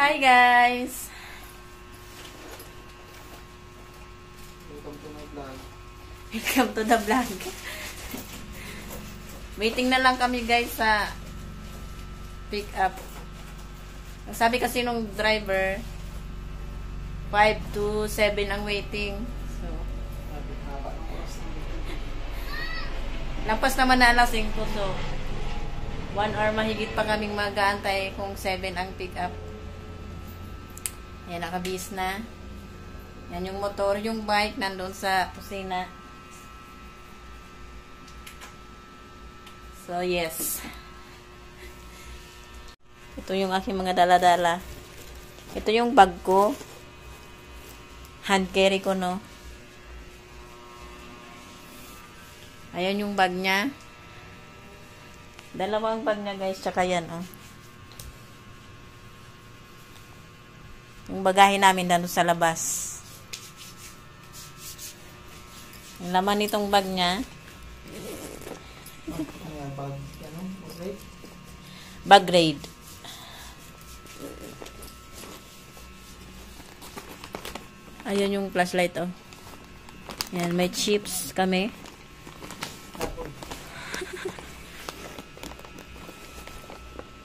Hi guys! Welcome to my vlog. Welcome to the vlog. Waiting na lang kami guys sa pick up. Sabi kasi nung driver 5 to 7 ang waiting. So, lampas naman na alas 5. So, 1 hour mahigit pa kaming mag-aantay kung 7 ang pick up. Ayan, nakabis na. Yan yung motor, yung bike nandun sa kusina. So, yes. Ito yung aking mga dala-dala. Ito yung bag ko. Hand carry ko, no? Ayan yung bag niya. Dalawang bag niya, guys. Tsaka yan, oh. Yung bagahe namin dito sa labas. Yung laman nitong bag niya. Bag grade. Ayun yung flashlight, oh. Yan, may chips kami.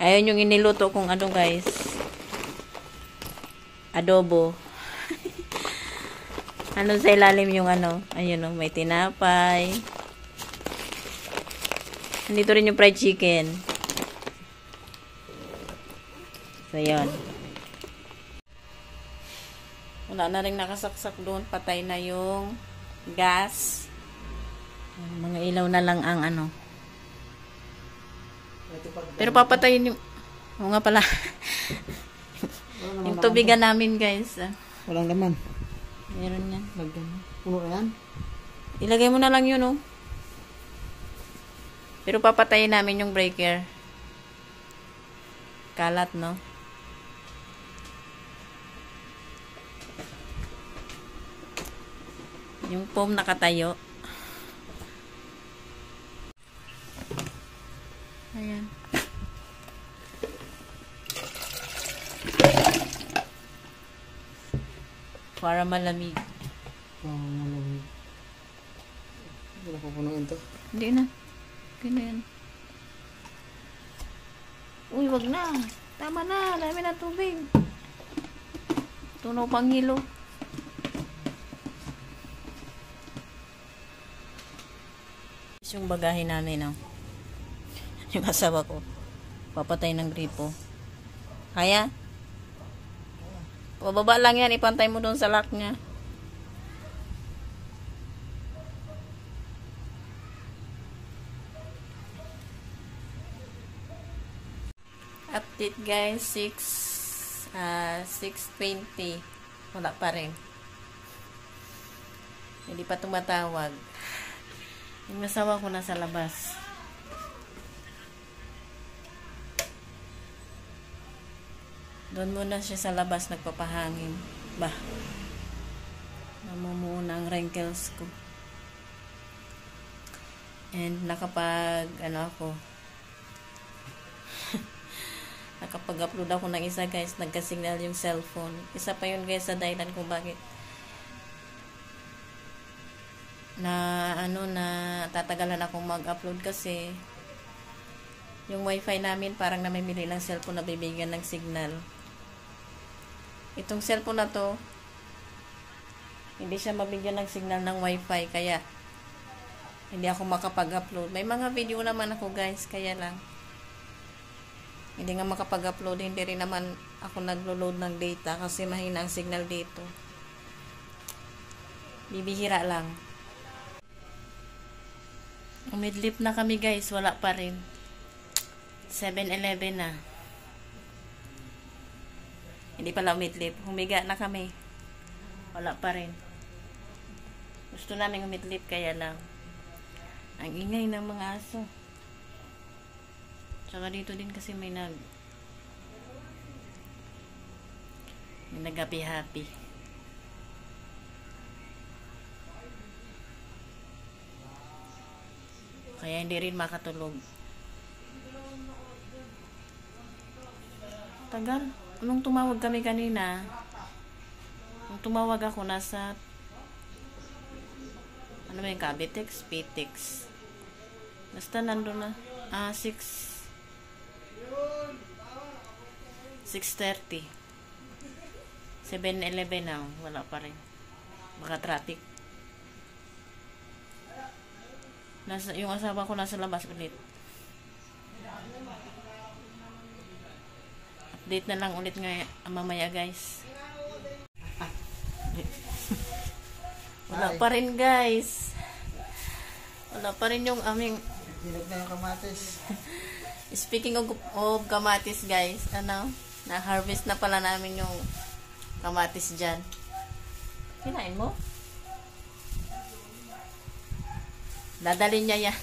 Ayun yung iniluto kong ano, guys. Adobo. Ano sa ilalim yung ano. Ayun, oh, may tinapay. Nandito rin yung fried chicken. So, yun. Wala na rin nakasaksak doon. Patay na yung gas. Mga ilaw na lang ang ano. Pero papatayin yung... Oo nga pala. Yung tubigan namin, guys. Walang laman. Meron yan. Lagyan mo. Puno na yan? Ilagay mo na lang yun, oh. Pero papatayin namin yung breaker. Kalat, no? Yung foam nakatayo. Ayan. Para malamig. Malamig. Hindi na pupunuin to. Hindi na. Okay na yan. Uy, wag na. Tama na. Dami na tubig. Tunaw pang hilo. Yung bagahe namin, no? Yung asawa ko. Papatay ng gripo. Kaya? Pababa lang yan. Ipantay mo doon sa lock niya. Update guys. 6:20. Wala pa rin. Hindi pa tumatawag. Yung asawa ko nasa labas. Doon muna siya sa labas nagpapahangin. Bah. Namumuo na ang wrinkles ko. And nakapag ako nakapag-upload ako ng isa, guys. Nagka-signal yung cellphone. Isa pa yun, guys, sa dahilan kung bakit na tatagalan akong mag-upload kasi yung wifi namin parang namimili ng cellphone na bibigyan ng signal. Itong cellphone na to hindi siya mabigyan ng signal ng wifi kaya hindi ako makapag-upload. May mga video naman ako, guys, kaya lang hindi nga makapag-upload. Hindi rin naman ako naglo-load ng data kasi mahina ang signal dito. Bibihira lang. Umidlip na kami, guys. Wala pa rin. 7-Eleven na. Hindi pala umidlip. Humiga na kami. Wala pa rin. Gusto namin umidlip kaya lang. Ang ingay ng mga aso. Tsaka dito din kasi may nag-happy-happy. Kaya hindi rin makatulog. Tagal. nung tumawag kami kanina, nung tumawag ako, nasa, ano ba yung Cavitex? PTEX. Basta nandun na, 6:30. 7-Eleven na, wala pa rin. Baka traffic. Yung asawa ko nasa labas ulit. Update na lang ulit nga mamaya, guys. Wala pa rin, guys. Wala pa rin yung aming Hinog na yung kamatis. speaking of kamatis, guys, na-harvest na pala namin yung kamatis dyan. Kinain mo? Dadalhin niya yan.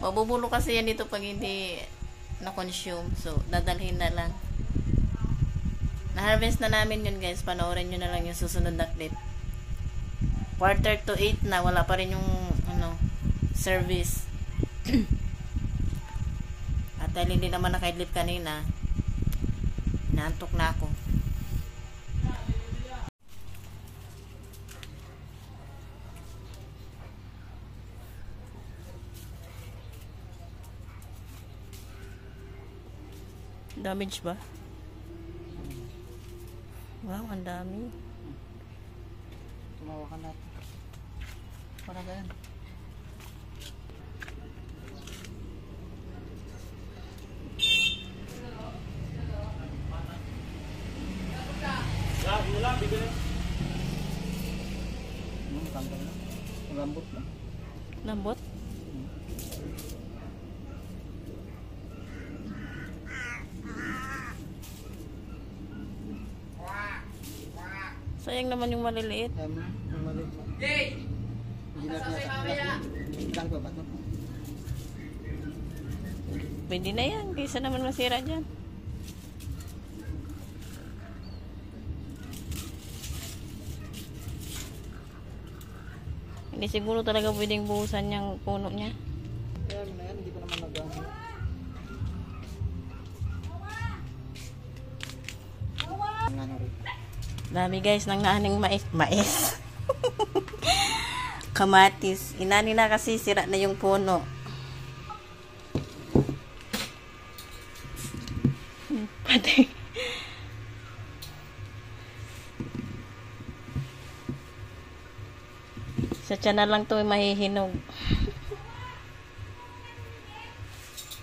Mabubulo kasi yan dito pag hindi na-consume. So, dadalhin na lang. Na-harvest na namin yun, guys. Panoorin nyo na lang yung susunod na clip. 7:45 na. Wala pa rin yung service. At dahil hindi naman nakaidlip kanina, naantok na ako. Damage ba? Wow, ang dami. Tumawa ka natin. Para ganyan. Tanggal na. Lambot na. Lambot? Sayang naman yung maliliit. Yung maliit na. Ilang ba ba't na po? Pwede na yan. Kaysa naman masira dyan. Hindi siguro talaga pwedeng buhusan yung puno niya. Kaya na yan, hindi ko naman nag-ano. Ang ano rin. Dami, guys, ng naaning mais. Kamatis. Inani na kasi sira na yung puno. Pati. Sa tiyan na lang to mahihinog.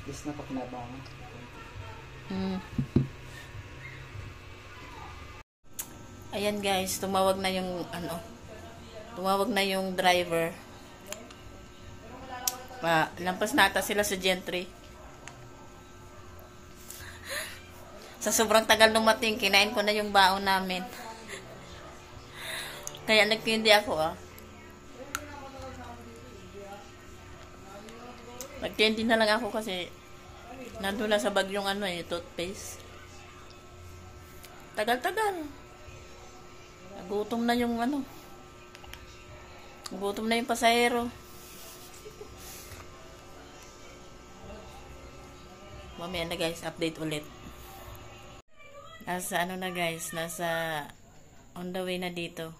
Is na pakinabangan. Ayan, guys, tumawag na yung driver. Lampas na ata sila sa Gentry. Sa sobrang tagal dumating, kinain ko na yung baon namin. Kaya nagkindi ako, Nagkindi na lang ako kasi nandun na sa bagyong toothpaste. Tagal-tagal. Gutom na yung gutom na yung pasahero. Mamaya na, guys, update ulit. Nasa na, guys, nasa on the way na dito.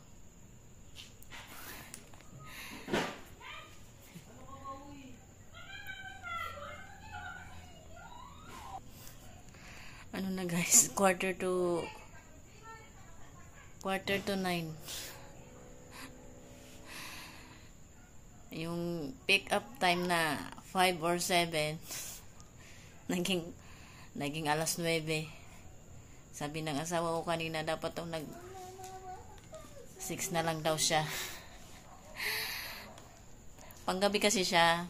Na, guys, quarter to 9. Yung pick up time na 5 or 7 naging 9:00. Sabi ng asawa ko kanina, dapat daw 6 na lang daw siya. Panggabi kasi siya.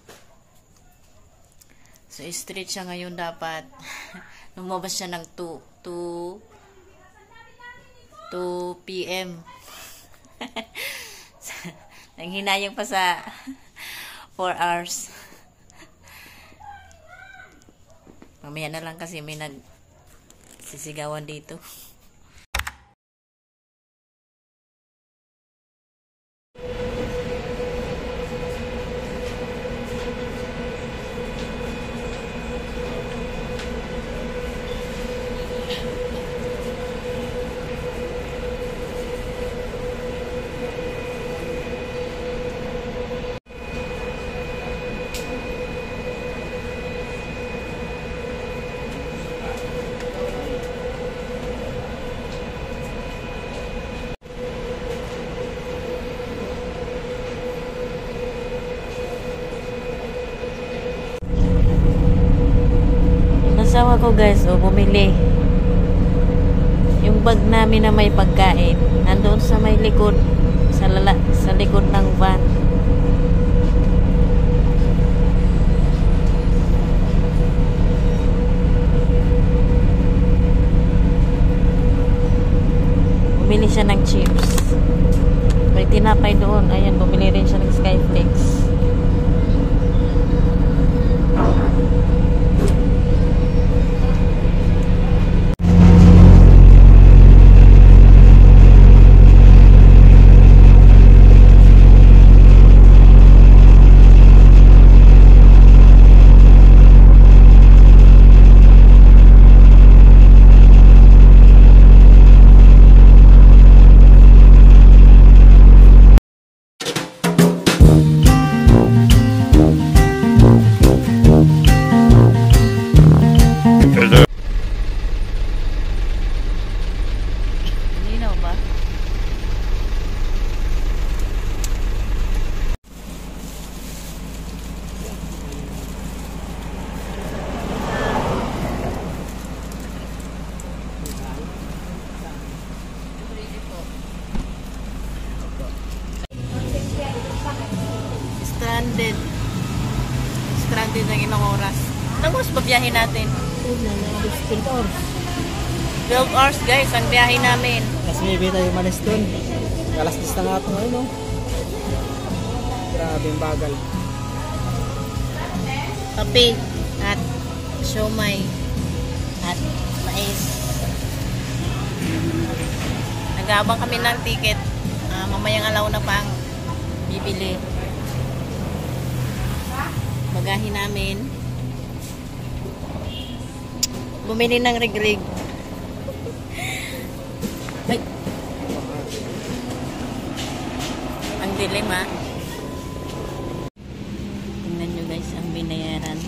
So straight siya ngayon dapat. Lumabas siya ng 2 p.m. Nanghinayang pa sa 4 hours. Mamaya na lang kasi may nagsisigawan dito. ginawa ko guys, bumili. Yung bag namin na may pagkain, nandoon sa may likod, sa likod ng van. Bumili siya ng chips. May tinapay doon. Ayan, bumili rin siya ng Skyflakes. Linaw ba? Stranded. Stranded ng ilang oras. Ilang oras ba biyahe natin? 12 hours guys, ang biyahe namin. Kasi may tayo malis doon. Alas 10 na nga ito ngayon, no? Grabe yung bagal. Kape at siomay at mais. Nag-aabang kami ng ticket. Mamayang alaw na pang bibili. Bagahe namin. Bumili ng rig-rig. Ay. Ang dilim ha. Tingnan nyo guys ang binayaran.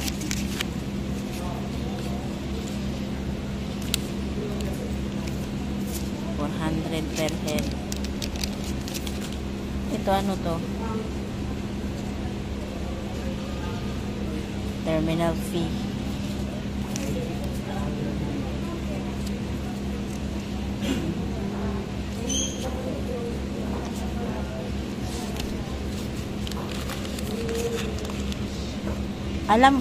$400 per head. Ito ano to? Terminal fee. Alam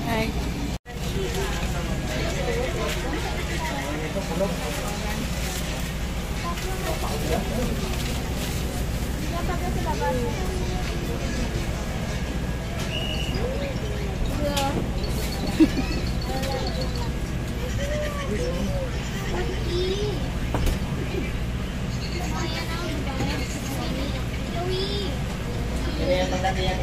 Hi. Kaya yung magdati yan,